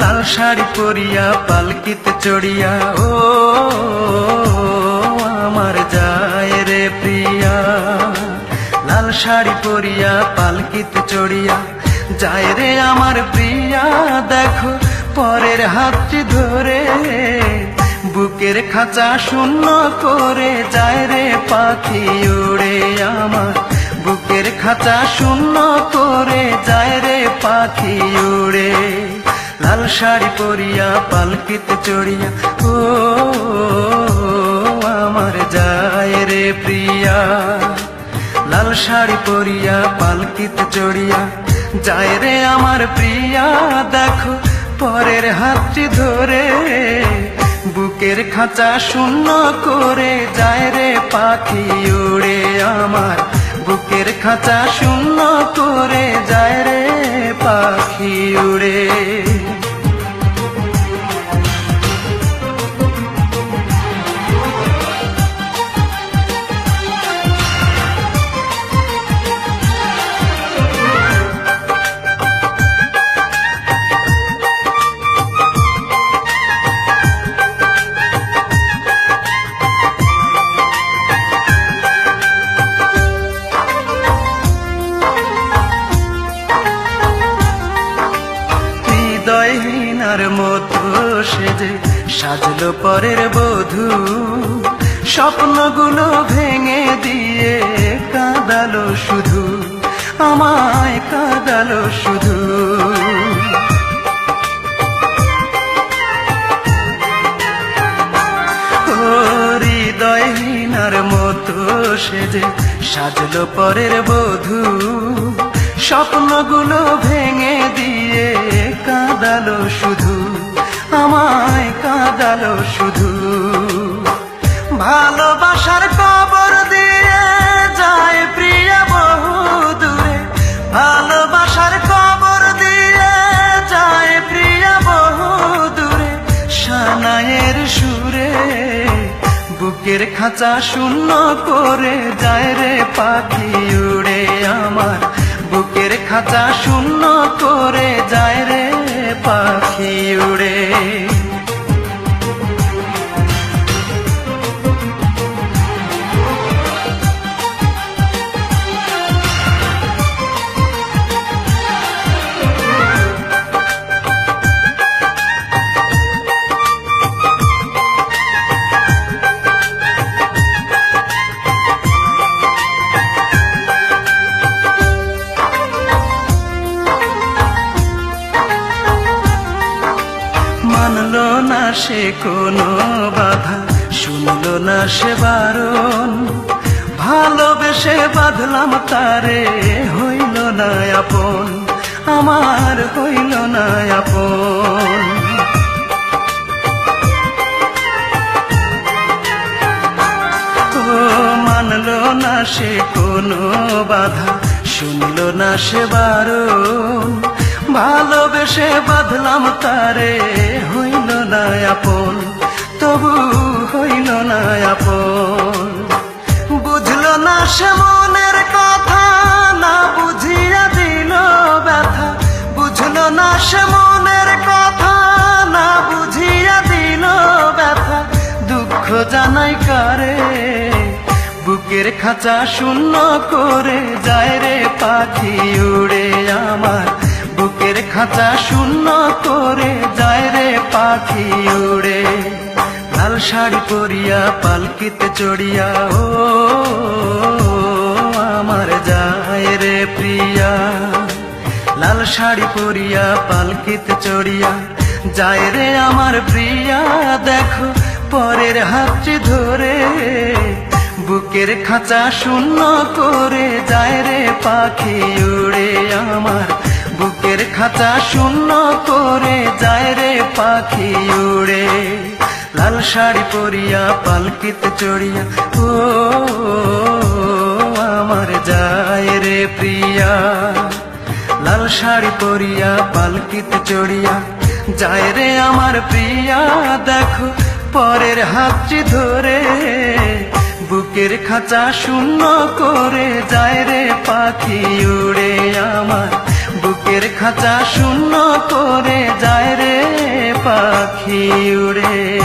লাল শাড়ি পরিয়া পালকিতে চড়িয়া ও আমার যায় রে প্রিয়া। লাল শাড়ি পরিয়া পালকিতে চড়িয়া যায় রে আমার প্রিয়া। দেখো পরের হাতটি ধরে বুকের খাঁচা শূন্য করে যায় রে পাখি উড়ে আমার বুকের খাঁচা শূন্য করে যায় রে পাখি উড়ে। লাল শাড়ি পরিয়া পালকিতে চড়িয়া ও আমার যায় রে প্রিয়া। লাল শাড়ি পরিয়া পালকিতে চড়িয়া যায় রে আমার প্রিয়া। দেখো পরের হাতটি ধরে বুকের খাঁচা শূন্য করে যায় রে পাখি উড়ে আমার বুকের খাঁচা শূন্য করে যায় রে পাখি উড়ে। হৃদয়হীনার মতো সেজে সাজলো পরের বধূ, স্বপ্নগুলো ভেঙে দিয়ে কাঁদালো শুধু আমায় কাঁদালো শুধু। ও হৃদয়হীনার মতো সেজে সাজলো পরের বধূ, স্বপ্নগুলো ভেঙে দিয়ে কাঁদালো শুধু আমায় কাঁদালো শুধু। ভালোবাসার কবর দিয়ে যায় প্রিয়া বহু দূরে, ভালোবাসার কবর দিয়ে যায় প্রিয়া বহু দূরে। সানায়ের সুরে বুকের খাঁচা শূন্য করে যায় রে পাখি উড়ে আমার বুকের খাঁচা শূন্য করে যায় রে পাখি উড়ে। মানলো না সে কোনো বাধা, শুনলো না সে বারণ, ভালোবেসে বাঁধলাম তারে হইল না আপন আমার হইল না আপন। ও মানলো না সে কোনো বাধা, শুনলো না সে বারণ, ভালোবেসে বাঁধলাম তারে হইল না আপন তবু হইল না আপন। বুঝলো না সে মনের কথা না বুঝিয়া দিল ব্যথা, বুঝলো না সে মনের কথা না বুঝিয়া দিল ব্যথা। দুঃখ জানাই কারে বুকের খাঁচা শূন্য করে যায় রে পাখি উড়ে আমার বুকের খাঁচা শূন্য করে যায় রে পাখি উড়ে। লাল শাড়ি পরিয়া পালকিতে চড়িয়া ও আমার যায় রে প্রিয়া। লাল শাড়ি পরিয়া পালকিতে চড়িয়া যায় রে আমার প্রিয়া। দেখো পরের হাতটি ধরে বুকের খাঁচা শূন্য করে যায় রে পাখি উড়ে আমার বুকের খাঁচা শূন্য করে যায় রে পাখি উড়ে। লাল শাড়ি পরিয়া পালকিতে চড়িয়া ও আমার যায় রে প্রিয়া। লাল শাড়ি পরিয়া পালকিতে চড়িয়া যায় রে আমার প্রিয়া। দেখো পরের হাতটি ধরে বুকের খাঁচা শূন্য করে যায় রে পাখি উড়ে আমার বুকের খাঁচা শূন্য করে যায় রে পাখি উড়ে